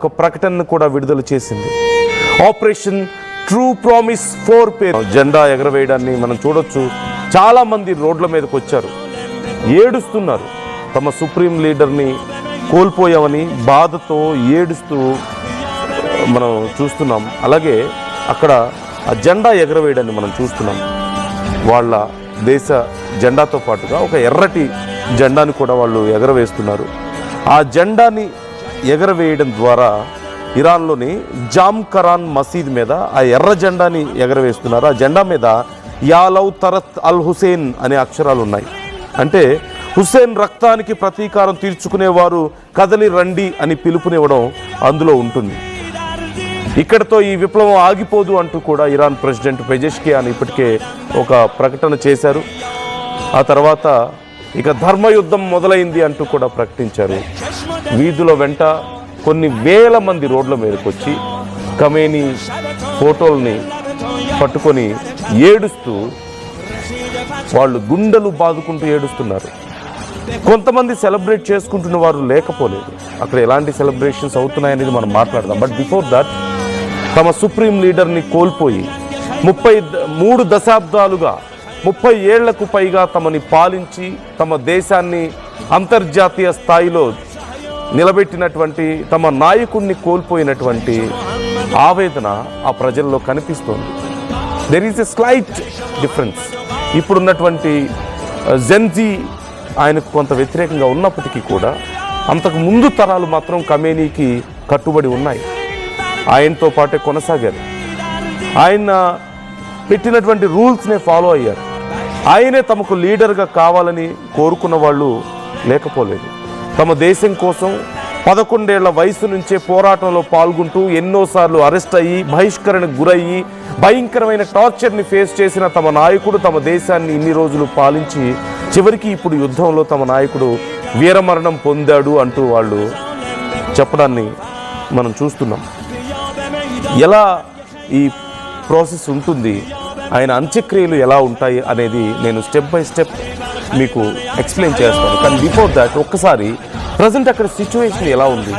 ఒక ప్రకటనను కూడా విడుదల చేసింది. ఆపరేషన్ ట్రూ ప్రామిస్ 4 పేరు జెండా ఎగరవేయడాన్ని మనం చూడొచ్చు. చాలామంది రోడ్ల మీదకి వచ్చారు, ఏడుస్తున్నారు. తమ సుప్రీం లీడర్ని కోల్పోయామని బాధతో ఏడుస్తూ మనం చూస్తున్నాం. అలాగే అక్కడ ఆ జెండా ఎగరవేయడాన్ని మనం చూస్తున్నాం. వాళ్ళ దేశ జెండాతో పాటుగా ఒక ఎర్రటి జెండాని కూడా వాళ్ళు ఎగరవేస్తున్నారు. ఆ జెండాని ఎగరవేయడం ద్వారా ఇరాన్లోని జామ్ ఖరాన్ మసీద్ మీద ఆ ఎర్ర జెండాని ఎగరవేస్తున్నారు. ఆ జెండా మీద యాలవ్ తరత్ అల్ హుసేన్ అనే అక్షరాలు ఉన్నాయి. అంటే హుస్సేన్ రక్తానికి ప్రతీకారం తీర్చుకునేవారు కదలి రండి అని పిలుపునివ్వడం అందులో ఉంటుంది. ఇక్కడితో ఈ విప్లవం ఆగిపోదు అంటూ కూడా ఇరాన్ ప్రెసిడెంట్ పెజెష్కియాన్ ఇప్పటికే ఒక ప్రకటన చేశారు. ఆ తర్వాత ఇక ధర్మయుద్ధం మొదలైంది అంటూ కూడా ప్రకటించారు. వీధుల వెంట కొన్ని వేల మంది రోడ్ల మీదకి వచ్చి ఖమేనీ ఫోటోల్ని పట్టుకొని ఏడుస్తూ వాళ్ళు గుండెలు బాదుకుంటూ ఏడుస్తున్నారు. కొంతమంది సెలబ్రేట్ చేసుకుంటున్న వారు లేకపోలేదు. అక్కడ ఎలాంటి సెలబ్రేషన్స్ అవుతున్నాయనేది మనం మాట్లాడదాం. బట్ బిఫోర్ దట్ తమ సుప్రీం లీడర్ని కోల్పోయి 33 దశాబ్దాలుగా 30 ఏళ్లకు పైగా తమని పాలించి తమ దేశాన్ని అంతర్జాతీయ స్థాయిలో నిలబెట్టినటువంటి తమ నాయకుడిని కోల్పోయినటువంటి ఆవేదన ఆ ప్రజల్లో కనిపిస్తోంది. There is a slight difference. ఇప్పుడున్నటువంటి జెన్జీ ఆయనకు కొంత వ్యతిరేకంగా ఉన్నప్పటికీ కూడా అంతకు ముందు తరాలు మాత్రం ఖమేనీకి కట్టుబడి ఉన్నాయి. ఆయనతో పాటే కొనసాగారు. ఆయన పెట్టినటువంటి రూల్స్నే ఫాలో అయ్యారు. ఆయనే తమకు లీడర్గా కావాలని కోరుకున్న వాళ్ళు లేకపోలేదు. తమ దేశం కోసం 11 ఏళ్ల వయసు నుంచే పోరాటంలో పాల్గొంటూ ఎన్నోసార్లు అరెస్ట్ అయ్యి బహిష్కరణకు గురయ్యి భయంకరమైన టార్చర్ని ఫేస్ చేసిన తమ నాయకుడు తమ దేశాన్ని ఇన్ని రోజులు పాలించి చివరికి ఇప్పుడు యుద్ధంలో తమ నాయకుడు వీరమరణం పొందాడు అంటూ వాళ్ళు చెప్పడాన్ని మనం చూస్తున్నాం. ఎలా ఈ ప్రాసెస్ ఉంటుంది, ఆయన అంత్యక్రియలు ఎలా ఉంటాయి అనేది నేను స్టెప్ బై స్టెప్ మీకు ఎక్స్ప్లెయిన్ చేస్తాను. కానీ బిఫోర్ దాట్ ఒక్కసారి ప్రజెంట్ అక్కడ సిచ్యువేషన్ ఎలా ఉంది.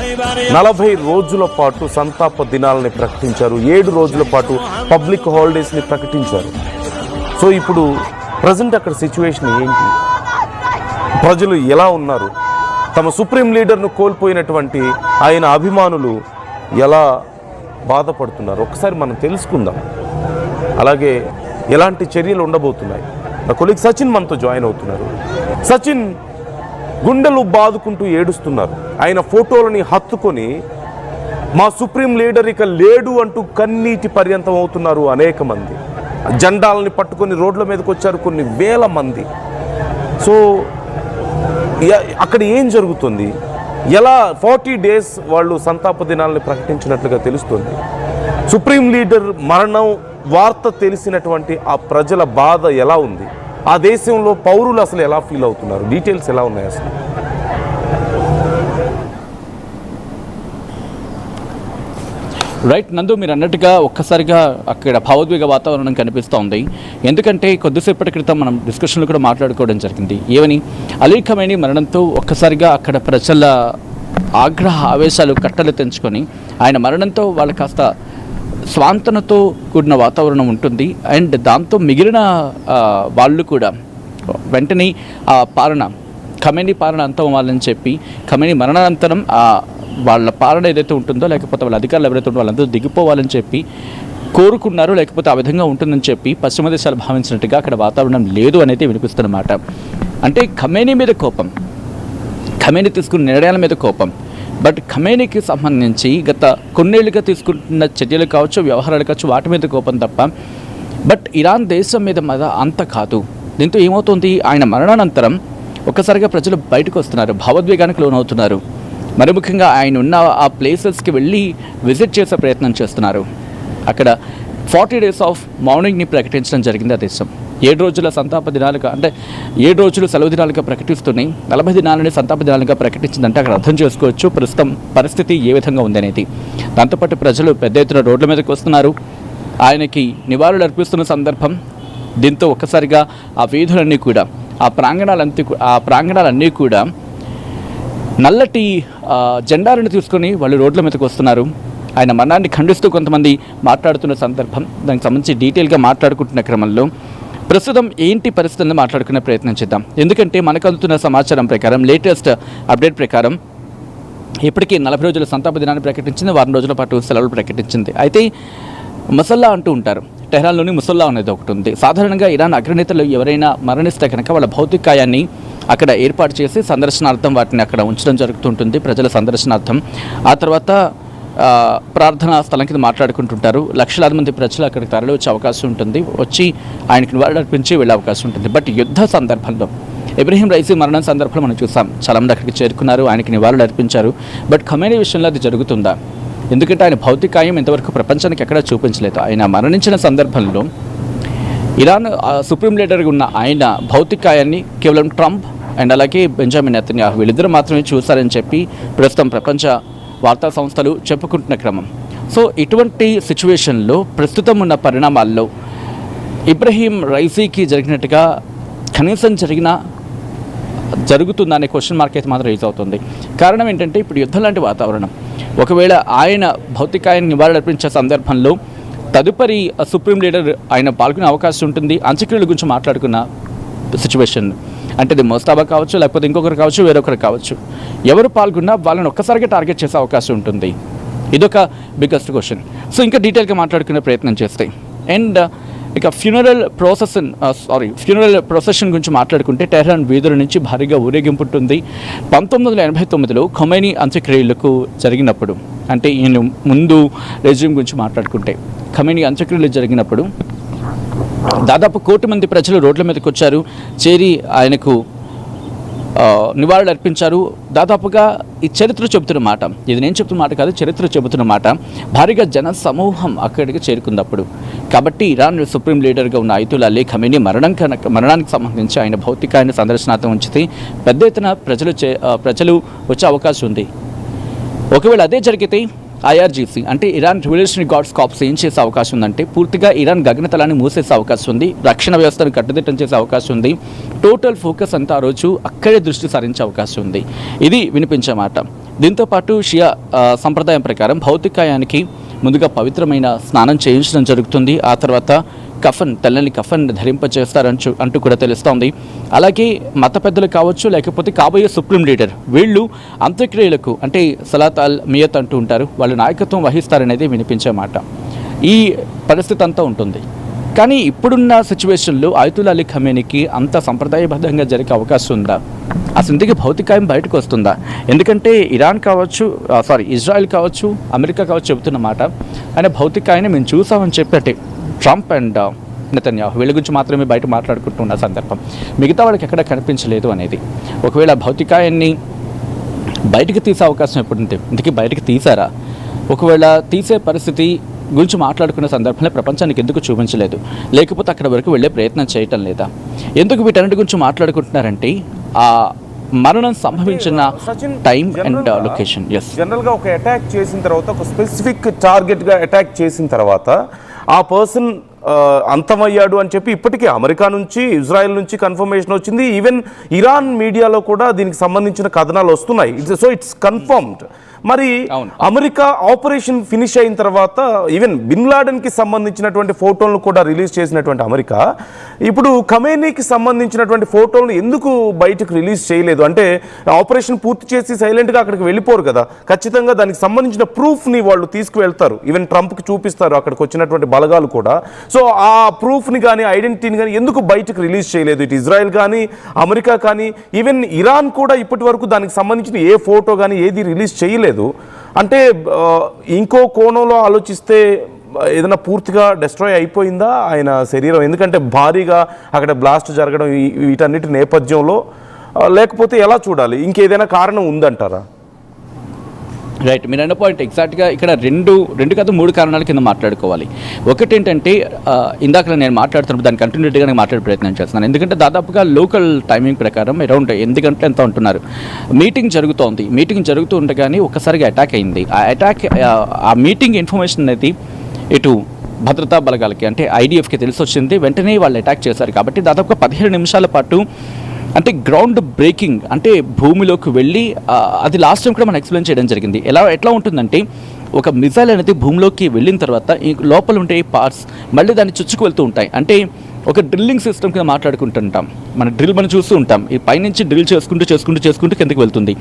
40 రోజుల పాటు సంతాప దినాలని ప్రకటించారు. 7 రోజుల పాటు పబ్లిక్ హాలిడేస్ని ప్రకటించారు. సో ఇప్పుడు ప్రజెంట్ అక్కడ సిచ్యువేషన్ ఏంటి, ప్రజలు ఎలా ఉన్నారు, తమ సుప్రీం లీడర్ను కోల్పోయినటువంటి ఆయన అభిమానులు ఎలా బాధపడుతున్నారు ఒకసారి మనం తెలుసుకుందాం. అలాగే ఎలాంటి చర్యలు ఉండబోతున్నాయి. నా కొలీగ్ సచిన్ మనతో జాయిన్ అవుతున్నారు. సచిన్, గుండెలు బాదుకుంటూ ఏడుస్తున్నారు. ఆయన ఫోటోలని హత్తుకొని మా సుప్రీం లీడర్ ఇక లేడు అంటూ కన్నీటి పర్యంతం అవుతున్నారు అనేక మంది. జెండాలని పట్టుకొని రోడ్ల మీదకి వచ్చారు కొన్ని వేల మంది. సో అక్కడ ఏం జరుగుతుంది, ఎలా 40 డేస్ వాళ్ళు సంతాప దినాలని ప్రకటించినట్లుగా తెలుస్తుంది. సుప్రీం లీడర్ మరణం వార్త తెలిసినటువంటి ఆ ప్రజల బాధ ఎలా ఉంది, ఆ దేశంలో పౌరులు అసలు ఎలా ఫీల్ అవుతున్నారు, డీటెయిల్స్ ఎలా ఉన్నాయి అసలు? రైట్ నందు, మీరు అన్నట్టుగా ఒక్కసారిగా అక్కడ భావోద్వేగ వాతావరణం కనిపిస్తూ ఉంది. ఎందుకంటే కొద్దిసేపటి క్రితం మనం డిస్కషన్లో కూడా మాట్లాడుకోవడం జరిగింది. ఏమని, అలీ ఖమేనీ మరణంతో ఒక్కసారిగా అక్కడ ప్రజల ఆగ్రహ ఆవేశాలు కట్టలు తెంచుకొని ఆయన మరణంతో వాళ్ళు కాస్త స్వాంతనతో కూడిన వాతావరణం ఉంటుంది. అండ్ దాంతో మిగిలిన వాళ్ళు కూడా వెంటనే ఆ పాలన ఖమేనీ పాలన అంతం అవ్వాలని చెప్పి ఖమేనీ మరణానంతరం వాళ్ళ పాలన ఏదైతే ఉంటుందో లేకపోతే వాళ్ళ అధికారులు ఎవరైతే ఉందో వాళ్ళందరూ దిగిపోవాలని చెప్పి కోరుకున్నారు. లేకపోతే ఆ విధంగా ఉంటుందని చెప్పి పశ్చిమ దేశాలు భావించినట్టుగా అక్కడ వాతావరణం లేదు అనేది వినిపిస్తున్నమాట. అంటే ఖమేనీ మీద కోపం, ఖమేనీ తీసుకున్న నిర్ణయాల మీద కోపం. బట్ ఖమేనీకి సంబంధించి గత కొన్నేళ్లుగా తీసుకుంటున్న చర్యలు కావచ్చు, వ్యవహారాలు కావచ్చు, వాటి మీద కోపం తప్ప బట్ ఇరాన్ దేశం మీద అంత కాదు. దీంతో ఏమవుతుంది, ఆయన మరణానంతరం ఒక్కసారిగా ప్రజలు బయటకు వస్తున్నారు, భావోద్వేగానికి లోనవుతున్నారు. మరి ముఖ్యంగా ఆయన ఉన్న ఆ ప్లేసెస్కి వెళ్ళి విజిట్ చేసే ప్రయత్నం చేస్తున్నారు. అక్కడ 40 డేస్ ఆఫ్ మౌనింగ్ని ప్రకటించడం జరిగింది ఆ దేశం. 7 రోజుల సంతాప దినాలుగా, అంటే 7 రోజులు సెలవు దినాలుగా ప్రకటిస్తున్నాయి. 40 దినాలని సంతాప దినాలుగా ప్రకటించిందంటే అక్కడ అర్థం చేసుకోవచ్చు ప్రస్తుతం పరిస్థితి ఏ విధంగా ఉందనేది. దాంతోపాటు ప్రజలు పెద్ద ఎత్తున రోడ్ల మీదకి వస్తున్నారు, ఆయనకి నివాళులు అర్పిస్తున్న సందర్భం. దీంతో ఒక్కసారిగా ఆ వీధులన్నీ కూడా, ఆ ప్రాంగణాలన్నీ కూడా నల్లటి జెండాలను తీసుకొని వాళ్ళు రోడ్ల మీదకి వస్తున్నారు. ఆయన మరణాన్ని ఖండిస్తూ కొంతమంది మాట్లాడుతున్న సందర్భం, దానికి సంబంధించి డీటెయిల్గా మాట్లాడుకుంటున్న క్రమంలో ప్రస్తుతం ఏంటి పరిస్థితులను మాట్లాడుకునే ప్రయత్నం చేద్దాం. ఎందుకంటే మనకు అందుతున్న సమాచారం ప్రకారం, లేటెస్ట్ అప్డేట్ ప్రకారం ఇప్పటికీ 40 రోజుల సంతాప దినాన్ని ప్రకటించింది, వారం రోజుల పాటు సెలవులు ప్రకటించింది. అయితే ముసల్లా అంటూ ఉంటారు, టెహ్రాన్లోని ముసల్లా అనేది ఒకటి ఉంది. సాధారణంగా ఇరాన్ అగ్రనేతలు ఎవరైనా మరణిస్తే కనుక వాళ్ళ భౌతికాయాన్ని అక్కడ ఏర్పాటు చేసి సందర్శనార్థం వాటిని అక్కడ ఉంచడం జరుగుతుంటుంది, ప్రజల సందర్శనార్థం. ఆ తర్వాత ప్రార్థనా స్థలం కింద మాట్లాడుకుంటుంటారు. లక్షలాది మంది ప్రజలు అక్కడికి తరలి వచ్చే అవకాశం ఉంటుంది, వచ్చి ఆయనకి నివాళులర్పించి వెళ్ళే అవకాశం ఉంటుంది. బట్ యుద్ధ సందర్భంలో ఇబ్రహీం రైసీ మరణం సందర్భంలో మనం చూసాం, చాలామంది అక్కడికి చేరుకున్నారు, ఆయనకి నివాళులు అర్పించారు. బట్ ఖమేనీ విషయంలో అది జరుగుతుందా? ఎందుకంటే ఆయన భౌతికాయం ఇంతవరకు ప్రపంచానికి ఎక్కడా చూపించలేదు. ఆయన మరణించిన సందర్భంలో ఇరాన్ సుప్రీం లీడర్గా ఉన్న ఆయన భౌతికాయాన్ని కేవలం ట్రంప్ అండ్ అలాగే బెంజమిన్ నెతన్యాహు వీళ్ళిద్దరూ మాత్రమే చూశారని చెప్పి ప్రస్తుతం ప్రపంచ వార్తా సంస్థలు చెప్పుకుంటున్న క్రమం. సో ఇటువంటి సిచ్యువేషన్లో ప్రస్తుతం ఉన్న పరిణామాల్లో ఇబ్రహీం రైసీకి జరిగినట్టుగా కనీసం జరుగుతుందనే క్వశ్చన్ మార్క్ అయితే మాత్రం రైజ్ అవుతుంది. కారణం ఏంటంటే ఇప్పుడు యుద్ధం లాంటి వాతావరణం. ఒకవేళ ఆయన భౌతికాయాన్ని నివాళులర్పించే సందర్భంలో తదుపరి సుప్రీం లీడర్ ఆయన పాల్గొనే అవకాశం ఉంటుంది. అంత్యక్రియల గురించి మాట్లాడుకున్న సిచ్యువేషన్ అంటే ఇది మోస్తాబా కావచ్చు, లేకపోతే ఇంకొకరు కావచ్చు, వేరొకరు కావచ్చు, ఎవరు పాల్గొన్నా వాళ్ళని ఒక్కసారిగా టార్గెట్ చేసే అవకాశం ఉంటుంది. ఇదొక బిగ్గెస్ట్ క్వశ్చన్. సో ఇంకా డీటెయిల్గా మాట్లాడుకునే ప్రయత్నం చేస్తే అండ్ ఇక ఫ్యూనరల్ ప్రొసెషన్ గురించి మాట్లాడుకుంటే టెహ్రాన్ వీధుల నుంచి భారీగా ఊరేగింపు ఉంటుంది. 1989లో ఖొమైనీ అంత్యక్రియలకు జరిగినప్పుడు, అంటే ఈయన ముందు రెజ్యూమ్ గురించి మాట్లాడుకుంటే ఖొమైనీ అంత్యక్రియలు జరిగినప్పుడు దాదాపు 1 కోటి మంది ప్రజలు రోడ్ల మీదకి వచ్చారు, చేరి ఆయనకు నివాళులు అర్పించారు. దాదాపుగా ఈ చరిత్ర చెబుతున్న మాట, ఇది నేను చెప్తున్న మాట కాదు, చరిత్ర చెబుతున్న మాట, భారీగా జన సమూహం అక్కడికి చేరుకుందప్పుడు. కాబట్టి ఇరాన్ సుప్రీం లీడర్గా ఉన్న అయతుల్లా అలీ ఖమేనీ మరణానికి సంబంధించి ఆయన భౌతికాయాన్ని సందర్శనార్థం ఉంచితే పెద్ద ఎత్తున ప్రజలు వచ్చే అవకాశం ఉంది. ఒకవేళ అదే జరిగితే IRGC అంటే ఇరాన్ రివల్యూషనరీ గార్డ్స్ కార్ప్స్ ఏం చేసే అవకాశం ఉందంటే పూర్తిగా ఇరాన్ గగనతలాన్ని మూసేసే అవకాశం ఉంది, రక్షణ వ్యవస్థను కట్టుదిట్టం చేసే అవకాశం ఉంది. టోటల్ ఫోకస్ అంతా ఆ రోజు అక్కడే దృష్టి సారించే అవకాశం ఉంది. ఇది వినిపించే మాట. దీంతోపాటు షియా సంప్రదాయం ప్రకారం భౌతికాయానికి ముందుగా పవిత్రమైన స్నానం చేయించడం జరుగుతుంది. ఆ తర్వాత తెల్లని కఫన్ అంటూ కూడా తెలుస్తోంది. అలాగే మత పెద్దలు కావచ్చు, లేకపోతే కాబోయే సుప్రీం లీడర్, వీళ్ళు అంత్యక్రియలకు అంటే సలాత్ అల్ మియత్ అంటూ ఉంటారు, వాళ్ళు నాయకత్వం వహిస్తారనేది వినిపించే మాట. ఈ పరిస్థితి అంతా ఉంటుంది. కానీ ఇప్పుడున్న సిచ్యువేషన్లో అయతుల్లా అలీ ఖమేనీకి అంత సంప్రదాయబద్ధంగా జరిగే అవకాశం ఉందా? అసలు ఇందుకే భౌతికాయం బయటకు వస్తుందా? ఎందుకంటే ఇజ్రాయెల్ కావచ్చు, అమెరికా కావచ్చు చెబుతున్న మాట, ఆయన భౌతికాయాన్ని మేము చూసామని చెప్పి ట్రంప్ అండ్ నెతన్యాహు వీళ్ళ గురించి మాత్రమే బయట మాట్లాడుకుంటున్న సందర్భం, మిగతా వాళ్ళకి ఎక్కడ కనిపించలేదు అనేది. ఒకవేళ భౌతికాయాన్ని బయటకు తీసే అవకాశం ఎప్పుడుంటే, ఇందుకే బయటకు తీసారా? ఒకవేళ తీసే పరిస్థితి గురించి మాట్లాడుకునే సందర్భంలో ప్రపంచానికి ఎందుకు చూపించలేదు? లేకపోతే అక్కడ వరకు వెళ్ళే ప్రయత్నం చేయటం లేదా? ఎందుకు వీటన్నిటి గురించి మాట్లాడుకుంటున్నారంటే ఆ మరణం సంభవించిన టైం అండ్ లొకేషన్. జనరల్గా ఒక అటాక్ చేసిన తర్వాత, ఒక స్పెసిఫిక్ టార్గెట్గా అటాక్ చేసిన తర్వాత ఆ పర్సన్ అంతమయ్యాడు అని చెప్పి ఇప్పటికే అమెరికా నుంచి, ఇజ్రాయెల్ నుంచి కన్ఫర్మేషన్ వచ్చింది. ఈవెన్ ఇరాన్ మీడియాలో కూడా దీనికి సంబంధించిన కథనాలు వస్తున్నాయి. So it's confirmed. మరి అమెరికా ఆపరేషన్ ఫినిష్ అయిన తర్వాత ఈవెన్ బిన్ లాడెన్కి సంబంధించినటువంటి ఫోటోలను కూడా రిలీజ్ చేసినటువంటి అమెరికా ఇప్పుడు ఖమేనీకి సంబంధించినటువంటి ఫోటోలను ఎందుకు బయటకు రిలీజ్ చేయలేదు? అంటే ఆపరేషన్ పూర్తి చేసి సైలెంట్గా అక్కడికి వెళ్ళిపోరు కదా, ఖచ్చితంగా దానికి సంబంధించిన ప్రూఫ్ని వాళ్ళు తీసుకువెళ్తారు. ఈవెన్ ట్రంప్కి చూపిస్తారు అక్కడికి వచ్చినటువంటి బలగాలు కూడా. సో ఆ ప్రూఫ్ని కానీ ఐడెంటిటీని కానీ ఎందుకు బయటకు రిలీజ్ చేయలేదు? ఇటు ఇజ్రాయెల్ కానీ, అమెరికా కానీ, ఈవెన్ ఇరాన్ కూడా ఇప్పటి వరకు దానికి సంబంధించిన ఏ ఫోటో కానీ ఏది రిలీజ్ చేయలేదు. అంటే ఇంకో కోణంలో ఆలోచిస్తే ఏదైనా పూర్తిగా డిస్ట్రాయ్ అయిపోయిందా ఆయన శరీరం? ఎందుకంటే భారీగా అక్కడ బ్లాస్ట్ జరగడం వీటన్నిటి నేపథ్యంలో, లేకపోతే ఎలా చూడాలి? ఇంకేదైనా కారణం ఉందంటారా? రైట్, మీరు అన్న పాయింట్ ఎగ్జాక్ట్గా ఇక్కడ రెండు కాదు 3 కారణాల కింద మాట్లాడుకోవాలి. ఒకటి ఏంటంటే ఇందాక నేను మాట్లాడుతున్నప్పుడు దాన్ని కంటిన్యూటీగా నేను మాట్లాడే ప్రయత్నం చేస్తున్నాను. ఎందుకంటే దాదాపుగా లోకల్ టైమింగ్ ప్రకారం అరౌండ్ 8 గంటలు ఎంత ఉంటున్నారు, మీటింగ్ జరుగుతూ ఉండగానే ఒక్కసారిగా అటాక్ అయింది. ఆ మీటింగ్ ఇన్ఫర్మేషన్ అనేది ఇటు భద్రతా బలగాలకి అంటే IDFకి తెలిసి వచ్చింది. వెంటనే వాళ్ళు అటాక్ చేశారు. కాబట్టి దాదాపుగా 17 నిమిషాల పాటు అంటే గ్రౌండ్ బ్రేకింగ్ అంటే భూమిలోకి వెళ్ళి అది లాస్ట్ టైం కూడా మనం ఎక్స్ప్లెయిన్ చేయడం జరిగింది. ఎట్లా ఉంటుందంటే ఒక మిసైల్ అనేది భూమిలోకి వెళ్ళిన తర్వాత ఈ లోపల ఉండే పార్ట్స్ మళ్ళీ దాన్ని చుచ్చుకు వెళ్తూ ఉంటాయి. అంటే ఒక డ్రిల్లింగ్ సిస్టమ్ కింద మాట్లాడుకుంటుంటాం. మనం చూస్తూ ఉంటాం. ఈ పైనుంచి డ్రిల్ చేసుకుంటూ కిందకి వెళ్తుంది.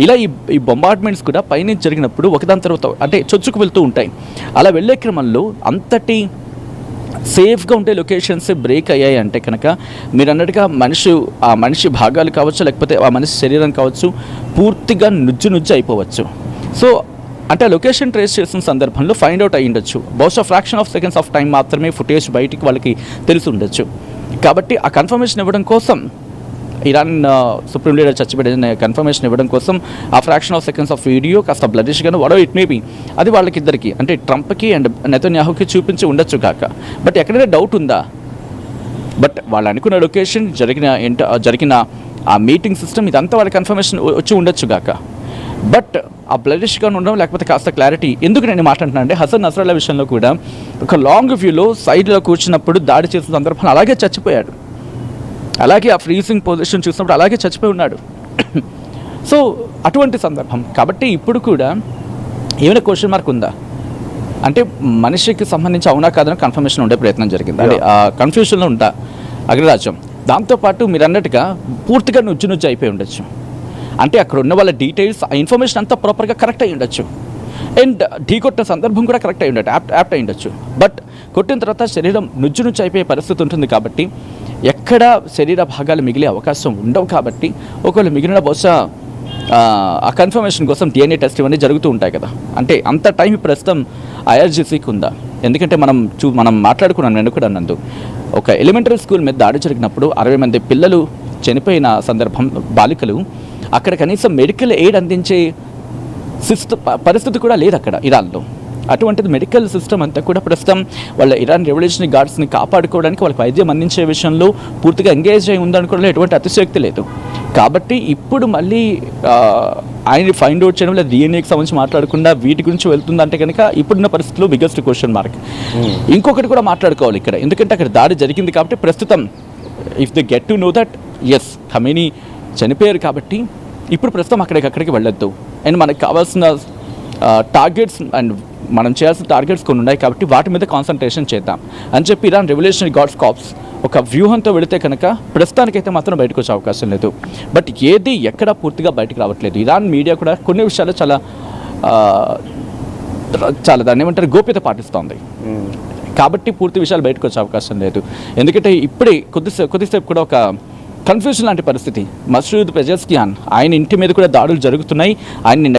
ఇలా ఈ బొంబార్డ్మెంట్స్ కూడా పైనుంచి జరిగినప్పుడు ఒకదాని తర్వాత అంటే చొచ్చుకు వెళ్తూ ఉంటాయి. అలా వెళ్ళే క్రమంలో అంతటి సేఫ్గా ఉండే లొకేషన్స్ బ్రేక్ అయ్యాయి అంటే కనుక మీరు అన్నట్టుగా ఆ మనిషి భాగాలు కావచ్చు, లేకపోతే ఆ మనిషి శరీరం కావచ్చు, పూర్తిగా నుజ్జు అయిపోవచ్చు. సో అంటే లొకేషన్ ట్రేస్ చేసిన సందర్భంలో ఫైండ్ అవుట్ అయ్యి ఉండొచ్చు. బహుశా fraction of seconds of time మాత్రమే ఫుటేజ్ బయటికి వాళ్ళకి తెలిసి ఉండొచ్చు. కాబట్టి ఆ కన్ఫర్మేషన్ ఇవ్వడం కోసం ఇరాన్ సుప్రీం లీడర్ చచ్చిపోయిన కన్ఫర్మేషన్ ఇవ్వడం కోసం ఆ fraction of seconds of video కాస్త బ్లడిష్గాను వాడో ఇట్ మేబీ అది వాళ్ళకిద్దరికి అంటే ట్రంప్కి అండ్ నెతన్యాహుకి చూపించి ఉండొచ్చు కాక. బట్ ఎక్కడైనా డౌట్ ఉందా? బట్ వాళ్ళు అనుకున్న లొకేషన్ జరిగిన ఆ మీటింగ్ సిస్టమ్ ఇదంతా వాళ్ళ కన్ఫర్మేషన్ వచ్చి ఉండొచ్చు కాక. బట్ ఆ బ్లడిష్గా ఉండడం లేకపోతే కాస్త క్లారిటీ ఎందుకు నేను మాట్లాడుతున్నాను అంటే హసన్ నస్రల్లా విషయంలో కూడా ఒక లాంగ్ వ్యూలో సైడ్లో కూర్చున్నప్పుడు దాడి చేసిన సందర్భంలో అలాగే చచ్చిపోయాడు. అలాగే ఆ ఫ్రీజింగ్ పొజిషన్ చూసినప్పుడు అలాగే చచ్చిపోయి ఉన్నాడు. సో అటువంటి సందర్భం కాబట్టి ఇప్పుడు కూడా ఏమైనా క్వశ్చన్ మార్క్ ఉందా అంటే మనిషికి సంబంధించి అవునా కాదని కన్ఫర్మేషన్ ఉండే ప్రయత్నం జరిగింది. అంటే ఆ కన్ఫ్యూషన్లో ఉంటా అగ్రరాజ్యం. దాంతోపాటు మీరు అన్నట్టుగా పూర్తిగా నుజ్జు అయిపోయి ఉండొచ్చు. అంటే అక్కడ ఉన్న వాళ్ళ డీటెయిల్స్ ఆ ఇన్ఫర్మేషన్ అంతా ప్రాపర్గా కరెక్ట్ అయ్యి ఉండొచ్చు. అండ్ ఢీ కొట్టిన సందర్భం కూడా కరెక్ట్ అయ్యి ఉండొచ్చు, యాప్ట్ అయ్యి ఉండొచ్చు. బట్ కొట్టిన తర్వాత శరీరం నుజ్జు అయిపోయే పరిస్థితి ఉంటుంది కాబట్టి ఎక్కడ శరీర భాగాలు మిగిలే అవకాశం ఉండవు. కాబట్టి ఒకవేళ మిగిలిన బహుశా ఆ కన్ఫర్మేషన్ కోసం DNA టెస్ట్ ఇవన్నీ జరుగుతూ ఉంటాయి కదా. అంటే అంత టైం ప్రస్తుతం IRGCకి ఉందా? ఎందుకంటే మనం మాట్లాడుకున్నాను నేను కూడా నందు ఒక ఎలిమెంటరీ స్కూల్ మీద దాడి జరిగినప్పుడు 60 మంది పిల్లలు చనిపోయిన సందర్భం బాలికలు అక్కడ కనీసం మెడికల్ ఎయిడ్ అందించే పరిస్థితి కూడా లేదు అక్కడ ఇరాన్లో. అటువంటిది మెడికల్ సిస్టమ్ అంతా కూడా ప్రస్తుతం వాళ్ళ ఇరాన్ రెవల్యూషనరీ గార్డ్స్ని కాపాడుకోవడానికి వాళ్ళకి వైద్యం అందించే విషయంలో పూర్తిగా ఎంగేజ్ అయి ఉందనుకోవడంలో ఎటువంటి అతిశయోక్తి లేదు. కాబట్టి ఇప్పుడు మళ్ళీ ఆయన్ని ఫైండ్ అవుట్ చేయడం లేదా DNAకి సంబంధించి మాట్లాడకుండా వీటి గురించి వెళ్తుందంటే కనుక ఇప్పుడున్న పరిస్థితుల్లో బిగ్గెస్ట్ క్వశ్చన్ మార్క్. ఇంకొకటి కూడా మాట్లాడుకోవాలి ఇక్కడ, ఎందుకంటే అక్కడ దాడి జరిగింది కాబట్టి ప్రస్తుతం if they get to know that as Khamenei చనిపోయారు కాబట్టి ఇప్పుడు ప్రస్తుతం అక్కడికి వెళ్ళొద్దు. అండ్ మనకు కావాల్సిన టార్గెట్స్ అండ్ మనం చేయాల్సిన టార్గెట్స్ కొన్ని ఉన్నాయి కాబట్టి వాటి మీద కాన్సన్ట్రేషన్ చేద్దాం అని చెప్పి ఇరాన్ రెవల్యూషనరీ గార్డ్స్ కార్ప్స్ ఒక వ్యూహంతో వెళితే కనుక ప్రస్తుతానికైతే మాత్రం బయటకు వచ్చే అవకాశం లేదు. బట్ ఏది ఎక్కడ పూర్తిగా బయటకు రావట్లేదు. ఇరాన్ మీడియా కూడా కొన్ని విషయాలు చాలా దాన్ని ఏమంటారు గోప్యత పాటిస్తోంది. కాబట్టి పూర్తి విషయాలు బయటకు వచ్చే అవకాశం లేదు. ఎందుకంటే ఇప్పుడే కొద్దిసేపు కూడా ఒక కన్ఫ్యూజన్ లాంటి పరిస్థితి. మసూద్ పెజెస్కియాన్ ఆయన ఇంటి మీద కూడా దాడులు జరుగుతున్నాయి. ఆయన్ని